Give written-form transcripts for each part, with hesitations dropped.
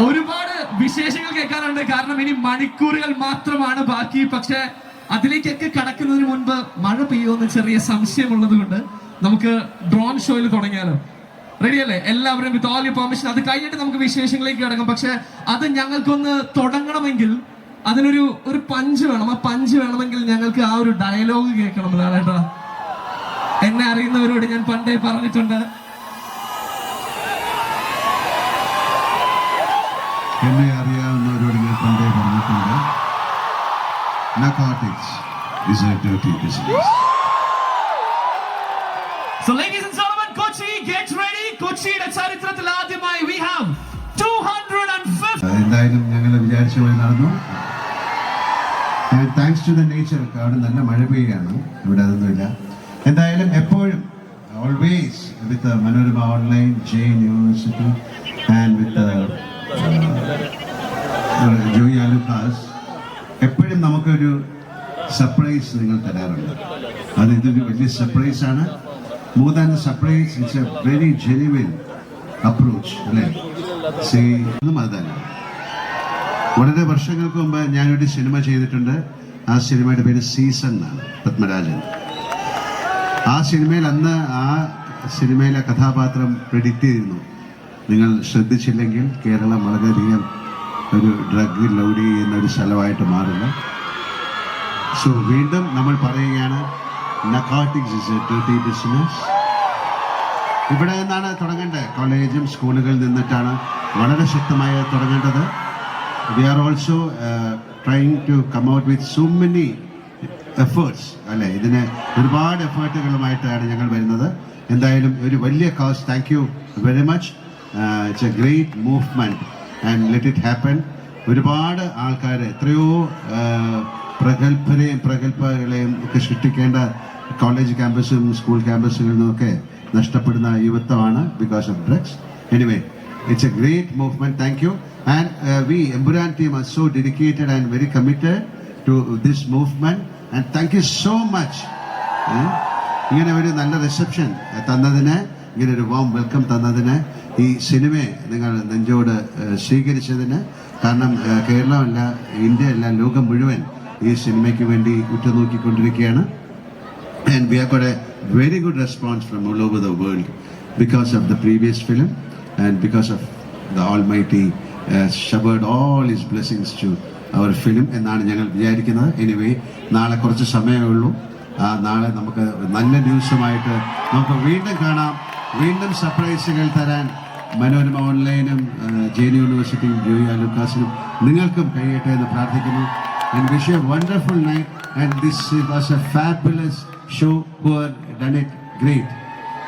ഒരുപാട് വിശേഷങ്ങൾ കേൾക്കാനുണ്ട്. കാരണം ഇനി മണിക്കൂറുകൾ മാത്രമാണ് ബാക്കി. പക്ഷെ അതിലേക്കൊക്കെ കടക്കുന്നതിന് മുൻപ് മഴ പെയ്യുമെന്ന് ചെറിയ സംശയമുള്ളത് കൊണ്ട് നമുക്ക് ഡ്രോൺ ഷോയിൽ തുടങ്ങിയാലോ? റെഡിയല്ലേ എല്ലാവരും? With all U permission. അത് കഴിഞ്ഞിട്ട് നമുക്ക് വിശേഷങ്ങളിലേക്ക് കിടക്കാം. പക്ഷെ അത് ഞങ്ങൾക്കൊന്ന് തുടങ്ങണമെങ്കിൽ അതിനൊരു പഞ്ച് വേണം. ആ പഞ്ച് വേണമെങ്കിൽ ഞങ്ങൾക്ക് ആ ഒരു ഡയലോഗ് കേൾക്കണം. ലാലേട്ടാ, എന്നെ അറിയുന്നവരോട് ഞാൻ പണ്ടേ പറഞ്ഞിട്ടുണ്ട്, എന്നെ അറിയാവുന്നവരോട് ഞാൻ പണ്ടേ പറഞ്ഞിട്ടുണ്ട്, narcotics is a dirty business. So ladies and gentlemen, Kochi, get ready. കൊച്ചിയുടെ ചരിത്രത്തിൽ ആദ്യമായി we have 250. എന്തായാലും ഞങ്ങൾ വിചാരിച്ച പോലെ നടന്നു. Thanks to the nature. അവിടെ നല്ല മഴ പെയ്യുകയാണ്, ഇവിടെ അതൊന്നുമില്ല. എന്തായാലും എപ്പോഴും always with Manorama online, Jain university and with Joy Alukkas എപ്പോഴും നമുക്കൊരു സർപ്രൈസ് നിങ്ങൾ തരാറുണ്ട്. അത് ഇതൊരു വലിയ സർപ്രൈസാണ്. More than the surprise, it's a very genuine approach അല്ലേ? ഒന്നും അത് തന്നെ. വളരെ വർഷങ്ങൾക്ക് മുമ്പ് ഞാനൊരു സിനിമ ചെയ്തിട്ടുണ്ട്. ആ സിനിമയുടെ പേര് സീസൺ എന്നാണ്, പത്മരാജൻ. ആ സിനിമയിൽ അന്ന് ആ സിനിമയിലെ കഥാപാത്രം പ്രെഡിക്റ്റ് ചെയ്തിരുന്നു, നിങ്ങൾ ശ്രദ്ധിച്ചില്ലെങ്കിൽ കേരളം വളരെയധികം ഒരു ഡ്രഗ് ലോഡ് ചെയ്യുന്ന ഒരു സ്ഥലമായിട്ട് മാറില്ല. സോ വീണ്ടും നമ്മൾ പറയുകയാണ്, narcotics is a dirty business. ഇവിടെ നിന്നാണ് തുടങ്ങേണ്ടത്. കോളേജും സ്കൂളുകളിൽ നിന്നിട്ടാണ് വളരെ ശക്തമായി തുടങ്ങേണ്ടത്. We are also trying to come out with so many efforts അല്ലേ? ഇതിന് ഒരുപാട് എഫേർട്ടുകളുമായിട്ടാണ് ഞങ്ങൾ വരുന്നത്. എന്തായാലും ഒരു വലിയ cause. Thank you very much. It's a great movement and let it happen. ഒരുപാട് ആൾക്കാർ, എത്രയോ പ്രഗത്ഭകളെയും ഒക്കെ സൃഷ്ടിക്കേണ്ട കോളേജ് ക്യാമ്പസും സ്കൂൾ ക്യാമ്പസുകളിൽ നിന്നൊക്കെ നഷ്ടപ്പെടുന്ന യുവത്വമാണ് because of drugs. Anyway, it's a great movement. Thank you. And we Emburan team are so dedicated and very committed to this movement, and thank you so much. ഇങ്ങനെ ഒരു നല്ല റിസപ്ഷൻ തന്നതിന്, ഇങ്ങനെ ഒരു വാം വെൽക്കം തന്നതിന്, ഈ സിനിമയെ നിങ്ങൾ നെഞ്ചോട് സ്വീകരിച്ചതിന്. കാരണം കേരളമല്ല, ഇന്ത്യയല്ല, ലോകം മുഴുവൻ ഈ സിനിമയ്ക്ക് വേണ്ടി ഉറ്റുനോക്കിക്കൊണ്ടിരിക്കുകയാണ്. And we have got a very good response from all over the world because of the previous film and because of the Almighty showered all his blessings to our film എന്നാണ് ഞങ്ങൾ വിചാരിക്കുന്നത്. എനിവേ, നാളെ കുറച്ച് സമയമേ ഉള്ളൂ. നാളെ നമുക്ക് നല്ല ന്യൂസുമായിട്ട് നമുക്ക് വീണ്ടും കാണാം. വീണ്ടും സർപ്രൈസുകൾ തരാൻ മനോരമ ഓൺലൈനും ജെയിൻ യൂണിവേഴ്സിറ്റിയും ജോയി ആലുക്കാസിനും നിങ്ങൾക്കും കഴിയട്ടെ എന്ന് പ്രാർത്ഥിക്കുന്നു. And wish you a wonderful night, and this was a fabulous show. Who have done it great.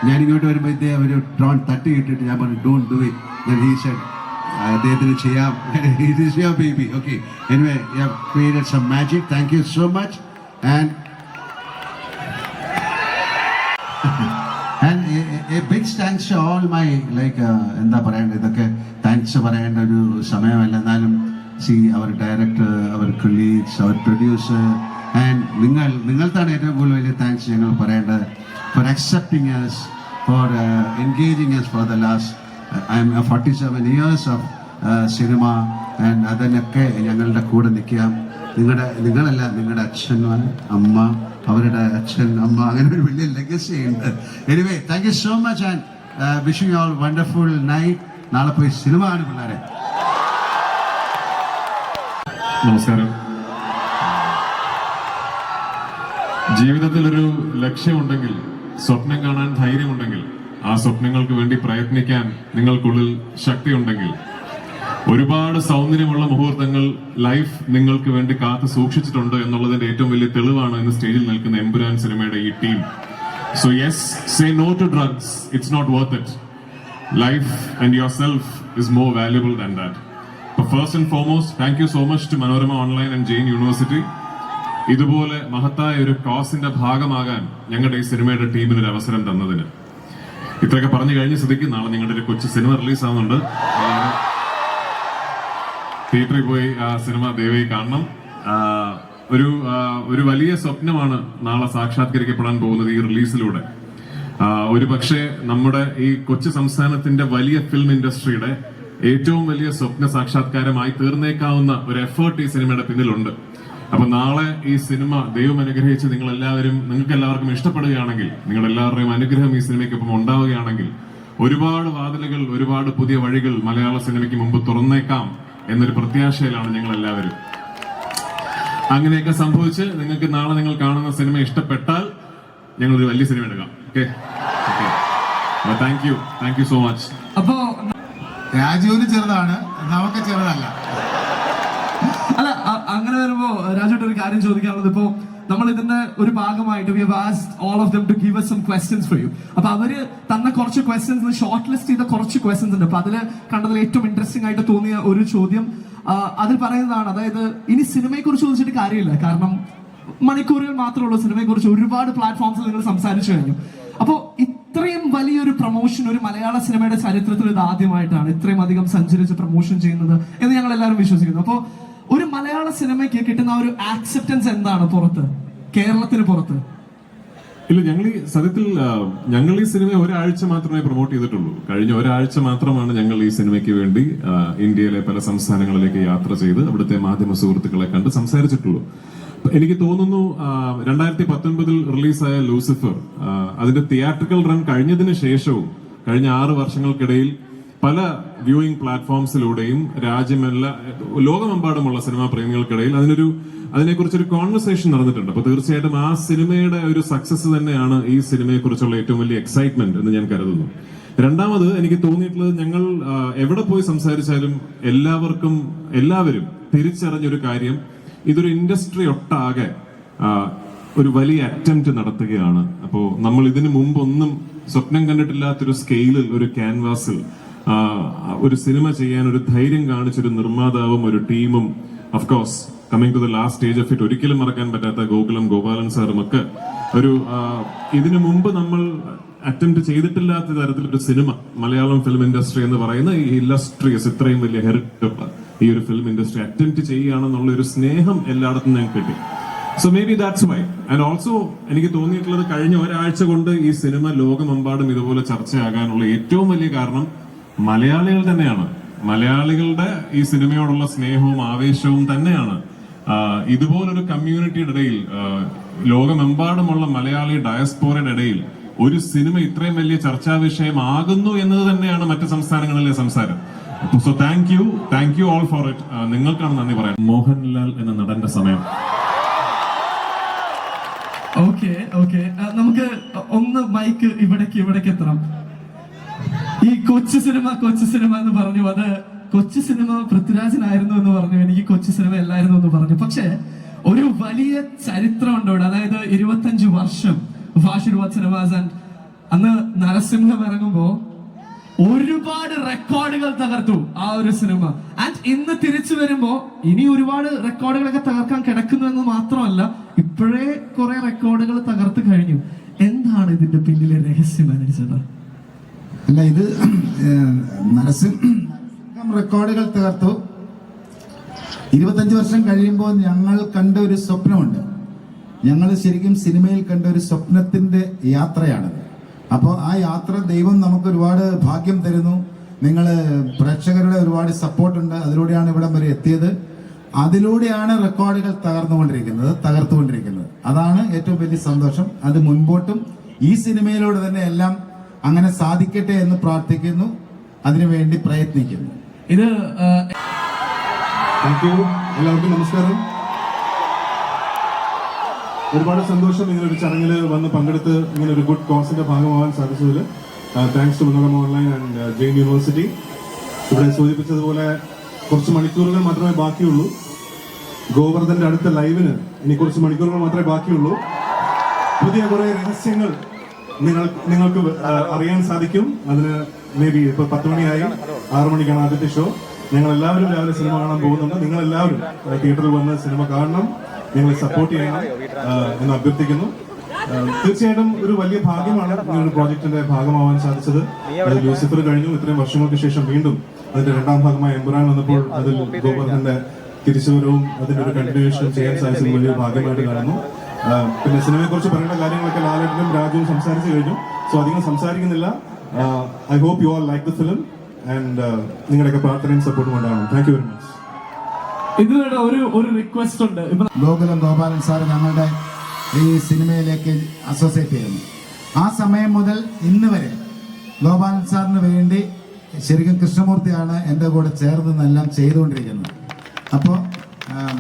ഞാൻ ഇങ്ങോട്ട് വരുമ്പോൾ ഇദ്ദേഹം ഒരു ഡ്രോൺ തട്ടി ഇട്ടിട്ട് ഞാൻ പറഞ്ഞു, don't do it. Then he said, അദ്ദേഹത്തിന് ചെയ്യാം. It is your baby. Okay. Anyway, you have created some magic. Thank you so much. And a big thanks to all my എന്താ പറയേണ്ടത്, ഇതൊക്കെ താങ്ക്സ് പറയേണ്ട ഒരു സമയമല്ല. എന്നാലും our director, our colleagues, our producer, and നിങ്ങൾക്കാണ് ഏറ്റവും കൂടുതൽ വലിയ താങ്ക്സ് ഞങ്ങൾ പറയേണ്ടത്. For accepting us, for engaging us for the last 47 years of cinema, and അതിനൊക്കെ ഞങ്ങളുടെ കൂടെ നിൽക്കാം. നിങ്ങളല്ല, നിങ്ങളുടെ അച്ഛന്മാർ, അമ്മ, അവരുടെ അച്ഛൻ, അമ്മ, അങ്ങനെ ഒരു വലിയ ലെഗസി ഉണ്ട്. Anyway, thank you so much and wishing you all wonderful night. നാളെ പോയി സിനിമ ആണ് പിള്ളേരെ. നമസ്കാരം. ജീവിതത്തിൽ ഒരു ലക്ഷ്യമുണ്ടെങ്കിൽ, സ്വപ്നം കാണാൻ ധൈര്യമുണ്ടെങ്കിൽ, ആ സ്വപ്നങ്ങൾക്ക് വേണ്ടി പ്രയത്നിക്കാൻ നിങ്ങൾക്കുള്ളിൽ ശക്തിയുണ്ടെങ്കിൽ, ഒരുപാട് സൗന്ദര്യമുള്ള മുഹൂർത്തങ്ങൾ ലൈഫ് നിങ്ങൾക്ക് വേണ്ടി കാത്തു സൂക്ഷിച്ചിട്ടുണ്ട് എന്നുള്ളതിന്റെ ഏറ്റവും വലിയ തെളിവാണ് ഇന്ന് സ്റ്റേജിൽ നിൽക്കുന്ന എമ്പുരാൻ സിനിമയുടെ ഈ team. So yes, say no to drugs. It's not worth it. Life and yourself is more valuable than that. First and foremost, thank you so much to Manorama online and Jain university. ഇതുപോലെ മഹത്തായ ഒരു കോസിന്റെ ഭാഗമാകാൻ ഞങ്ങളുടെ ഈ സിനിമയുടെ ടീമിന് ഒരു അവസരം തന്നതിന്. ഇത്രയൊക്കെ പറഞ്ഞു കഴിഞ്ഞ സ്ഥിതിക്ക് നാളെ നിങ്ങളുടെ ഒരു കൊച്ചു സിനിമ റിലീസ് ആവുന്നുണ്ട്. തിയേറ്ററിൽ പോയി ആ സിനിമ ദയവായി കാണണം. ഒരു വലിയ സ്വപ്നമാണ് നാളെ സാക്ഷാത്കരിക്കപ്പെടാൻ പോകുന്നത് ഈ റിലീസിലൂടെ. ഒരു പക്ഷേ നമ്മുടെ ഈ കൊച്ചു സംസ്ഥാനത്തിന്റെ വലിയ ഫിലിം ഇൻഡസ്ട്രിയുടെ ഏറ്റവും വലിയ സ്വപ്ന സാക്ഷാത്കാരമായി തീർന്നേക്കാവുന്ന ഒരു എഫേർട്ട് ഈ സിനിമയുടെ പിന്നിലുണ്ട്. അപ്പൊ നാളെ ഈ സിനിമ ദൈവം അനുഗ്രഹിച്ച് നിങ്ങൾക്ക് എല്ലാവർക്കും ഇഷ്ടപ്പെടുകയാണെങ്കിൽ, നിങ്ങളുടെ എല്ലാവരുടെയും അനുഗ്രഹം ഈ സിനിമയ്ക്കൊപ്പം ഉണ്ടാവുകയാണെങ്കിൽ, ഒരുപാട് വാതിലുകൾ, ഒരുപാട് പുതിയ വഴികൾ മലയാള സിനിമയ്ക്ക് മുമ്പ് തുറന്നേക്കാം എന്നൊരു പ്രത്യാശയിലാണ് ഞങ്ങൾ എല്ലാവരും. അങ്ങനെയൊക്കെ സംഭവിച്ച് നിങ്ങൾക്ക് നാളെ നിങ്ങൾ കാണുന്ന സിനിമ ഇഷ്ടപ്പെട്ടാൽ ഞങ്ങളൊരു വലിയ സിനിമ എടുക്കാം. Okay, thank you so much. അപ്പോ രാജുവിന് ചെറുതാണ്, നമുക്ക് ചെറുതല്ല. അല്ല, അങ്ങനെ വരുമ്പോ രാജുട്ട് ഒരു കാര്യം ചോദിക്കാനുള്ളത്, ഇപ്പോ നമ്മൾ ഇതിന്റെ ഒരു ഭാഗമായിട്ട് we have asked all of them to give us some questions for you. അപ്പൊ അവര് തന്ന കുറച്ച് ക്വസ്റ്റ്യൻസ്, ഷോർട്ട് ലിസ്റ്റ് ചെയ്ത കുറച്ച് ക്വസ്റ്റ്യൻസ് ഉണ്ട്. അപ്പൊ അതില് കണ്ടതിൽ ഏറ്റവും ഇൻട്രസ്റ്റിംഗ് ആയിട്ട് തോന്നിയ ഒരു ചോദ്യം അതിൽ പറയുന്നതാണ്, അതായത് ഇനി സിനിമയെ കുറിച്ച് ചോദിച്ചിട്ട് കാര്യമില്ല, കാരണം മണിക്കൂറുകൾ മാത്രമുള്ള സിനിമയെ കുറിച്ച് ഒരുപാട് പ്ലാറ്റ്ഫോംസിൽ നിങ്ങൾ സംസാരിച്ചു കഴിഞ്ഞു. അപ്പോ ഇത്രയും വലിയൊരു പ്രൊമോഷൻ ഒരു മലയാള സിനിമയുടെ ചരിത്രത്തിൽ ഇത് ആദ്യമായിട്ടാണ് ഇത്രയും അധികം സഞ്ചരിച്ച് പ്രൊമോഷൻ ചെയ്യുന്നത് എന്ന് ഞങ്ങൾ എല്ലാവരും വിശ്വസിക്കുന്നു. അപ്പോ ഒരു മലയാള സിനിമയ്ക്ക് കിട്ടുന്ന ഒരു ആക്സെപ്റ്റൻസ് എന്താണ് പുറത്ത്, കേരളത്തിന് പുറത്ത്? ഇല്ല, ഞങ്ങൾ ഈ സിനിമ ഒരാഴ്ച മാത്രമേ പ്രൊമോട്ട് ചെയ്തിട്ടുള്ളൂ. കഴിഞ്ഞ ഒരാഴ്ച മാത്രമാണ് ഞങ്ങൾ ഈ സിനിമയ്ക്ക് വേണ്ടി ഇന്ത്യയിലെ പല സംസ്ഥാനങ്ങളിലേക്ക് യാത്ര ചെയ്ത് അവിടുത്തെ മാധ്യമ സുഹൃത്തുക്കളെ കണ്ട് സംസാരിച്ചിട്ടുള്ളൂ. എനിക്ക് തോന്നുന്നു 2019 റിലീസായ ലൂസിഫർ അതിന്റെ തിയേറ്ററിക്കൽ റൺ കഴിഞ്ഞതിന് ശേഷവും കഴിഞ്ഞ 6 വർഷങ്ങൾക്കിടയിൽ പല വ്യൂയിങ് പ്ലാറ്റ്ഫോംസിലൂടെയും ലോകമെമ്പാടുമുള്ള സിനിമാ പ്രേമികൾക്കിടയിൽ അതിനെക്കുറിച്ചൊരു കോൺവെർസേഷൻ നടന്നിട്ടുണ്ട്. അപ്പൊ തീർച്ചയായിട്ടും ആ സിനിമയുടെ ഒരു സക്സസ് തന്നെയാണ് ഈ സിനിമയെ കുറിച്ചുള്ള ഏറ്റവും വലിയ എക്സൈറ്റ്മെന്റ് എന്ന് ഞാൻ കരുതുന്നു. രണ്ടാമത് എനിക്ക് തോന്നിയിട്ടുള്ളത്, ഞങ്ങൾ എവിടെ പോയി സംസാരിച്ചാലും എല്ലാവരും തിരിച്ചറിഞ്ഞൊരു കാര്യം, ഇതൊരു ഇൻഡസ്ട്രി ഒട്ടാകെ ഒരു വലിയ അറ്റംപ്റ്റ് നടത്തുകയാണ്. അപ്പോൾ നമ്മൾ ഇതിനു മുമ്പൊന്നും സ്വപ്നം കണ്ടിട്ടില്ലാത്തൊരു സ്കെയിലിൽ, ഒരു ക്യാൻവാസിൽ ഒരു സിനിമ ചെയ്യാൻ ഒരു ധൈര്യം കാണിച്ചൊരു നിർമ്മാതാവും ഒരു ടീമും, of course coming to the last stage of it, ഒരിക്കലും മറക്കാൻ പറ്റാത്ത ഗോപാലൻ സാറും ഒക്കെ ഇതിനു മുമ്പ് നമ്മൾ അറ്റംപ്റ്റ് ചെയ്തിട്ടില്ലാത്ത തരത്തിലൊരു സിനിമ മലയാളം ഫിലിം ഇൻഡസ്ട്രി എന്ന് പറയുന്ന ഈ ഇല്ലസ്ട്രിയസ് ഇത്രയും വലിയ ഹെറിറ്റേജ് ഈ ഒരു ഫിലിം ഇൻഡസ്ട്രി അറ്റംപ്റ്റ് ചെയ്യുകയാണെന്നുള്ള ഒരു സ്നേഹം എല്ലായിടത്തും ഞങ്ങൾക്ക് കിട്ടി. So may be that's why. And also എനിക്ക് തോന്നിയിട്ടുള്ളത്, കഴിഞ്ഞ ഒരാഴ്ച കൊണ്ട് ഈ സിനിമ ലോകമെമ്പാടും ഇതുപോലെ ചർച്ചയാകാനുള്ള ഏറ്റവും വലിയ കാരണം മലയാളികൾ തന്നെയാണ്. മലയാളികളുടെ ഈ സിനിമയോടുള്ള സ്നേഹവും ആവേശവും തന്നെയാണ് ഇതുപോലൊരു കമ്മ്യൂണിറ്റിയുടെ ഇടയിൽ, ലോകമെമ്പാടുമുള്ള മലയാളി ഡയസ്പോറയുടെ ഇടയിൽ ഒരു സിനിമ ഇത്രയും വലിയ ചർച്ചാ വിഷയമാകുന്നു എന്നത് തന്നെയാണ് മറ്റ് സംസ്ഥാനങ്ങളിലെ സംസാരം. So thank you all for it. നിങ്ങൾക്കാണ് നന്ദി പറയാൻ. മോഹൻലാൽ എന്ന നടന്റെ സമയം. ഓക്കെ, നമുക്ക് ഒന്ന് മൈക്ക് ഇവിടേക്ക് എത്തണം. ഈ കൊച്ചു സിനിമ എന്ന് പറഞ്ഞു, അത് കൊച്ചു സിനിമ പൃഥ്വിരാജിനായിരുന്നു എന്ന് പറഞ്ഞു, എനിക്ക് കൊച്ചു സിനിമ അല്ലായിരുന്നു എന്ന് പറഞ്ഞു. പക്ഷെ ഒരു വലിയ ചരിത്രം ഉണ്ട് ഇവിടെ. അതായത് 25 വർഷം ആശീർവാദ് സിനിമാസ്. ആൻഡ് അന്ന് നരസിംഹം ഇറങ്ങുമ്പോ ഒരുപാട് റെക്കോർഡുകൾ തകർത്തു ആ ഒരു സിനിമ. ആൻഡ് ഇന്ന് തിരിച്ചു വരുമ്പോ ഇനി ഒരുപാട് റെക്കോർഡുകളൊക്കെ തകർക്കാൻ കിടക്കുന്നു എന്ന് മാത്രമല്ല, ഇപ്പോഴേ കുറെ റെക്കോർഡുകൾ തകർത്ത് കഴിഞ്ഞു. എന്താണ് ഇതിന്റെ പിന്നിലെ രഹസ്യം അനുസരിച്ചത്? അല്ല, ഇത് നരസിംഹം റെക്കോർഡുകൾ തകർത്തു. 25 വർഷം കഴിയുമ്പോൾ ഞങ്ങൾ കണ്ട ഒരു സ്വപ്നമുണ്ട്. ഞങ്ങൾ ശരിക്കും സിനിമയിൽ കണ്ട ഒരു സ്വപ്നത്തിന്റെ യാത്രയാണത്. അപ്പോൾ ആ യാത്ര ദൈവം നമുക്ക് ഒരുപാട് ഭാഗ്യം തരുന്നു. നിങ്ങൾ പ്രേക്ഷകരുടെ ഒരുപാട് സപ്പോർട്ടുണ്ട്. അതിലൂടെയാണ് ഇവിടം വരെ എത്തിയത്. അതിലൂടെയാണ് റെക്കോർഡുകൾ തകർത്തുകൊണ്ടിരിക്കുന്നത്. അതാണ് ഏറ്റവും വലിയ സന്തോഷം. അത് മുൻപോട്ടും ഈ സിനിമയിലൂടെ തന്നെ എല്ലാം അങ്ങനെ സാധിക്കട്ടെ എന്ന് പ്രാർത്ഥിക്കുന്നു, അതിനുവേണ്ടി പ്രയത്നിക്കുന്നു. എല്ലാവർക്കും നമസ്കാരം. ഒരുപാട് സന്തോഷം ഇങ്ങനൊരു ചടങ്ങിൽ വന്ന് പങ്കെടുത്ത് ഇങ്ങനെ ഒരു ഗുഡ് കോസിന്റെ ഭാഗമാവാൻ സാധിച്ചതിൽ. Thanks to Manorama online and Jain university. ഇവിടെ സൂചിപ്പിച്ചതുപോലെ കുറച്ച് മണിക്കൂറുകൾ മാത്രമേ ബാക്കിയുള്ളൂ. ഗോവർദ്ധന്റെ അടുത്ത ലൈവിന് ഇനി കുറച്ച് മണിക്കൂറുകൾ മാത്രമേ ബാക്കിയുള്ളൂ. പുതിയ കുറെ രഹസ്യങ്ങൾ നിങ്ങൾക്ക് അറിയാൻ സാധിക്കും. അതിന് മേ ബി ഇപ്പൊ 10 മണിയായി, 6 മണിക്കാണ് ആദ്യത്തെ ഷോ. ഞങ്ങൾ എല്ലാവരും രാവിലെ സിനിമ കാണാൻ പോകുന്നുണ്ട്. നിങ്ങൾ എല്ലാവരും തിയേറ്ററിൽ വന്ന് സിനിമ കാണണം, ഞങ്ങളെ സപ്പോർട്ട് ചെയ്യണം എന്ന് അഭ്യർത്ഥിക്കുന്നു. തീർച്ചയായിട്ടും ഒരു വലിയ ഭാഗ്യമാണ് ഇങ്ങനൊരു പ്രോജക്റ്റിന്റെ ഭാഗമാവാൻ സാധിച്ചത്. ലൂസിഫർ കഴിഞ്ഞു, ഇത്രയും വർഷങ്ങൾക്ക് ശേഷം വീണ്ടും അതിന്റെ 2ാം ഭാഗമായ എമ്പുരാൻ വന്നപ്പോൾ അതിൽ ഗോവർദ്ധന്റെ തിരിച്ചുവരവും അതിന്റെ ഒരു കണ്ടിന്യൂവേഷനും ചെയ്യാൻ സാധിച്ചത് വലിയ ഭാഗ്യമായിട്ട് കാണുന്നു. പിന്നെ സിനിമയെ കുറിച്ച് പറയേണ്ട കാര്യങ്ങളൊക്കെ ലാലേട്ടനും രാജുവും സംസാരിച്ചു കഴിഞ്ഞു. സോ അധികം സംസാരിക്കുന്നില്ല. I hope you all like the film. And നിങ്ങളുടെയൊക്കെ പ്രാർത്ഥനയും സപ്പോർട്ടും ഉണ്ടാവണം. Thank you very much. ഇതിലൂടെ ഒരു റിക്വസ്റ്റ് ഉണ്ട്. ഇപ്പൊ ഗോകുലം ഗോപാലൻ സാർ ഞങ്ങളുടെ ഈ സിനിമയിലേക്ക് അസോസിയേറ്റ് ചെയ്യുന്നു. ആ സമയം മുതൽ ഇന്ന് വരെ ഗോപാലൻ സാറിന് വേണ്ടി ശരിക്കും കൃഷ്ണമൂർത്തിയാണ് എൻ്റെ കൂടെ ചേർന്ന് എന്നെല്ലാം ചെയ്തുകൊണ്ടിരിക്കുന്നത്. അപ്പോൾ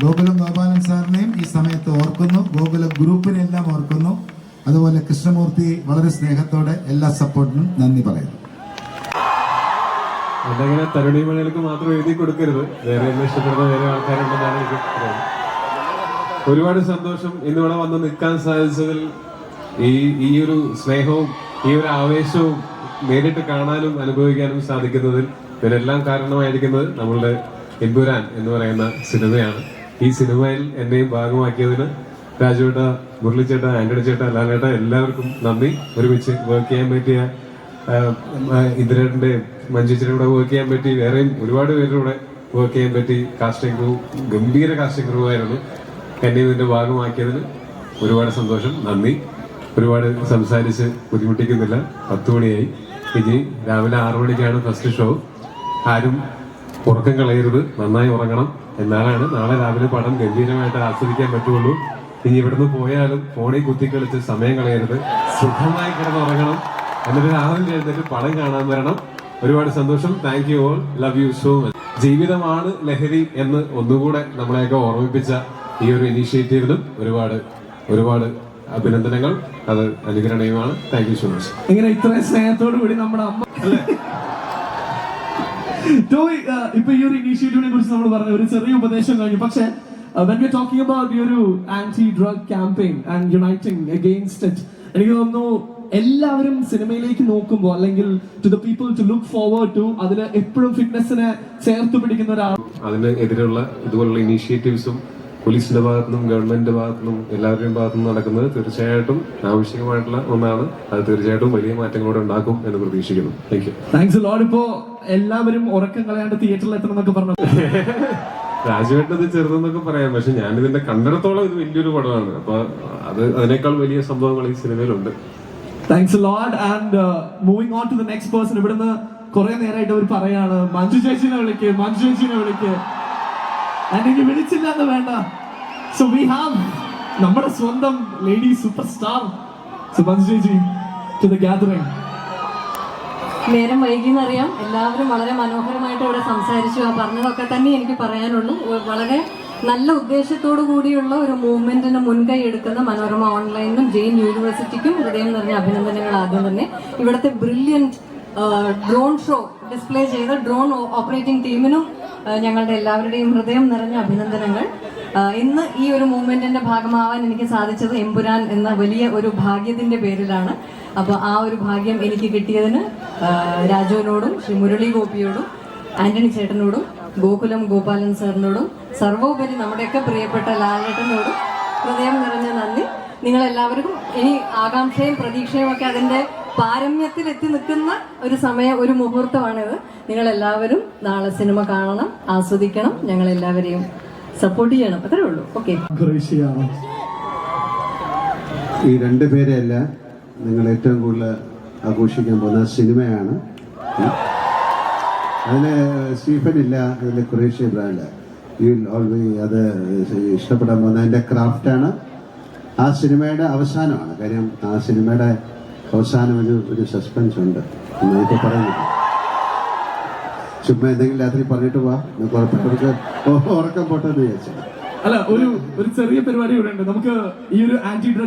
ഗോകുലം ഗോപാലൻ സാറിനെയും ഈ സമയത്ത് ഓർക്കുന്നു, ഗോകുലം ഗ്രൂപ്പിനെല്ലാം ഓർക്കുന്നു. അതുപോലെ കൃഷ്ണമൂർത്തി വളരെ സ്നേഹത്തോടെ എല്ലാ സപ്പോർട്ടിനും നന്ദി പറയുന്നു. അതങ്ങനെ തരുണി മണികൾക്ക് മാത്രം എഴുതി കൊടുക്കരുത്, വേറെ എന്നെ ഇഷ്ടപ്പെടുന്ന വേറെ ആൾക്കാരുണ്ടെന്നാണ് എനിക്ക് പറയുന്നത്. ഒരുപാട് സന്തോഷം ഇന്നിവിടെ വന്ന് നിൽക്കാൻ സാധിച്ചതിൽ. ഈ ഒരു സ്നേഹവും ഈ ഒരു ആവേശവും നേരിട്ട് കാണാനും അനുഭവിക്കാനും സാധിക്കുന്നതിൽ ഇതിനെല്ലാം കാരണമായിരിക്കുന്നത് നമ്മളുടെ എമ്പുരാൻ എന്ന് പറയുന്ന സിനിമയാണ്. ഈ സിനിമയിൽ എന്നെയും ഭാഗമാക്കിയതിന് രാജുവേട്ട, മുരളിച്ചേട്ട, ആന്റണി ചേട്ട, ലാലേട്ട എല്ലാവർക്കും നന്ദി. ഒരുമിച്ച് വർക്ക് ചെയ്യാൻ പറ്റിയ ഇന്ദിരേട്ടന്റെ മഞ്ജുച്ചിയുടെ കൂടെ വർക്ക് ചെയ്യാൻ പറ്റി, വേറെയും ഒരുപാട് പേരുടെ വർക്ക് ചെയ്യാൻ പറ്റി. കാസ്റ്റിംഗ് ക്രൂ ഗംഭീര കാസ്റ്റിംഗ് ക്രൂ ആയിരുന്നു. എന്നെ ഇതിന്റെ ഭാഗമാക്കിയതിന് ഒരുപാട് സന്തോഷം, നന്ദി. ഒരുപാട് സംസാരിച്ച് ബുദ്ധിമുട്ടിക്കുന്നില്ല. 10 മണിയായി. ഇനി രാവിലെ 6 മണിക്കാണ് ഫസ്റ്റ് ഷോ. ആരും ഉറക്കം കളയരുത്, നന്നായി ഉറങ്ങണം. എന്നാലാണ് നാളെ രാവിലെ പടം ഗംഭീരമായിട്ട് ആസ്വദിക്കാൻ പറ്റുള്ളൂ. ഇനി ഇവിടുന്ന് പോയാലും ഫോണിൽ കുത്തിക്കളിച്ച് സമയം കളയരുത്, സുഖമായി കിടന്ന് ഉറങ്ങണം. എന്നിട്ട് രാവിലെ എഴുന്നേറ്റ് പടം കാണാൻ വരണം. ഒരുപാട് സന്തോഷം. Thank you all, love you so much. ജീവിതമാണ് ലഹരി എന്ന് ഒന്നുകൂടെ നമ്മളെയൊക്കെ ഓർമ്മിപ്പിച്ച ഈ ഒരു ഇനീഷ്യേറ്റീവിനും ഒരുപാട് അഭിനന്ദനങ്ങൾ. അത് അനുകരണീയമാണ്. Thank you so much. ഇങ്ങനെ ഇത്രയും സ്നേഹത്തോടു കൂടി നമ്മുടെ അമ്മ ടോയ് ഇപ്പൊ ഈ ഒരു ഇനീഷ്യേറ്റീവിനെ കുറിച്ച് നമ്മൾ പറഞ്ഞ ഒരു ചെറിയ ഉപദേശം കഴിഞ്ഞു. പക്ഷേ when we're talking about ഈ ഒരു anti drug campaign and uniting against it, എനിക്ക് തോന്നുന്നു എല്ലാവരും സിനിമയിലേക്ക് നോക്കുമ്പോൾ അല്ലെങ്കിൽ to the people to look forward to, അതിൽ എപ്പോഴും ഫിറ്റ്നസിനെ ചേർത്ത് പിടിക്കുന്ന ഒരാൾ. അതിന് എതിരെയുള്ള ഇതുപോലുള്ള ഇനീഷ്യേറ്റീവ്സും പോലീസിന്റെ ഭാഗത്തുനിന്നും ഗവൺമെന്റിന്റെ ഭാഗത്തുനിന്നും എല്ലാവരുടെയും ഭാഗത്തുനിന്നും നടക്കുന്നത് തീർച്ചയായിട്ടും ആവശ്യമായിട്ടുള്ള ഒന്നാണ്. അത് തീർച്ചയായിട്ടും വലിയ മാറ്റങ്ങളോടെ ഉണ്ടാക്കും എന്ന് പ്രതീക്ഷിക്കുന്നു. Thank you. Thanks lot. ഇപ്പോ എല്ലാവരും ഉറക്കം കളയാണ്ട് തിയേറ്ററിൽ എത്തണം എന്നൊക്കെ പറഞ്ഞു. രാജുവേട്ടത് ചെറുതെന്നൊക്കെ പറയാം, പക്ഷെ ഞാനിതിന്റെ കണ്ടിടത്തോളം ഇത് വലിയൊരു പടമാണ്. അപ്പൊ അതിനേക്കാൾ വലിയ സംഭവങ്ങൾ ഈ സിനിമയിലുണ്ട്. Thanks lot. And moving on to the next person. ഇവിടുന്ന് കുറെ നേരമായിട്ട് അവർ പറയാണ് മഞ്ജു ചേച്ചിനെ വിളിക്ക്. എനിക്ക് വിളിച്ചില്ല എന്ന് വേണ്ട. സോ വി ഹാവ് നമ്മുടെ സ്വന്തം ലേഡി സൂപ്പർ സ്റ്റാർ മഞ്ജു ചേച്ചി ടു ദ ഗാദറിംഗ്. നേരം വൈകിയെന്നറിയാം. എല്ലാവരും വളരെ മനോഹരമായിട്ട് ഇവിടെ സംസാരിച്ചു. ആ പറഞ്ഞതൊക്കെ തന്നെ എനിക്ക് പറയാനുള്ളൂ. വളരെ നല്ല ഉദ്ദേശത്തോടു കൂടിയുള്ള ഒരു മൂവ്മെന്റിന് മുൻകൈ എടുക്കുന്ന മനോരമ ഓൺലൈനും ജെയിൻ യൂണിവേഴ്സിറ്റിക്കും ഹൃദയം നിറഞ്ഞ അഭിനന്ദനങ്ങൾ. ആദ്യം തന്നെ ഇവിടുത്തെ ബ്രില്യൻറ്റ് ഡ്രോൺ ഷോ ഡിസ്പ്ലേ ചെയ്ത ഡ്രോൺ ഓപ്പറേറ്റിംഗ് ടീമിനും ഞങ്ങളുടെ എല്ലാവരുടെയും ഹൃദയം നിറഞ്ഞ അഭിനന്ദനങ്ങൾ. ഇന്ന് ഈ ഒരു മൂവ്മെന്റിന്റെ ഭാഗമാവാൻ എനിക്ക് സാധിച്ചത് എമ്പുരാൻ എന്ന വലിയ ഒരു ഭാഗ്യത്തിന്റെ പേരിലാണ്. അപ്പോൾ ആ ഒരു ഭാഗ്യം എനിക്ക് കിട്ടിയതിന് രാജുവിനോടും ശ്രീ മുരളി ഗോപിയോടും ആന്റണി ചേട്ടനോടും ഗോകുലം ഗോപാലൻ സാറിനോടും സർവോപരി നമ്മുടെയൊക്കെ പ്രിയപ്പെട്ട ലാലേട്ടനോടും ഹൃദയം നിറഞ്ഞ നന്ദി. നിങ്ങളെല്ലാവർക്കും ഇനി ആകാംക്ഷയും പ്രതീക്ഷയും ഒക്കെ അതിൻ്റെ പാരമ്യത്തിൽ എത്തി നിൽക്കുന്ന ഒരു മുഹൂർത്തമാണിത്. നിങ്ങളെല്ലാവരും നാളെ സിനിമ കാണണം, ആസ്വദിക്കണം, ഞങ്ങളെല്ലാവരെയും സപ്പോർട്ട് ചെയ്യണം. അത്രേ ഉള്ളൂ. ഓക്കെ. ഈ രണ്ടുപേരെയല്ല നിങ്ങൾ ഏറ്റവും കൂടുതൽ ആഘോഷിക്കാൻ പോകുന്ന സിനിമയാണ്. അതിന് സ്റ്റീഫൻ ഇല്ല, അതിൽ ഖുറേഷി ഇബ്രാഹിമില്ല. യു വിൽ ഓൾവേസ് അത് ഇഷ്ടപ്പെടാൻ പോകുന്ന അതിൻ്റെ ക്രാഫ്റ്റാണ്. ആ സിനിമയുടെ അവസാനമാണ്. കാര്യം ആ സിനിമയുടെ അവസാനം ഒരു സസ്പെൻസ് ഉണ്ട് ഇപ്പോൾ പറയുന്നില്ല. ചുമ്മാ എന്തെങ്കിലും രാത്രി പറഞ്ഞിട്ട് പോവാ, ഉറക്കം പോട്ടെന്ന് വിചാരിച്ചു. അല്ല, ഒരു ചെറിയ പരിപാടി ഇവിടെ ഉണ്ട്. നമുക്ക് ഈ ഒരു ആന്റി ഡ്രഗ്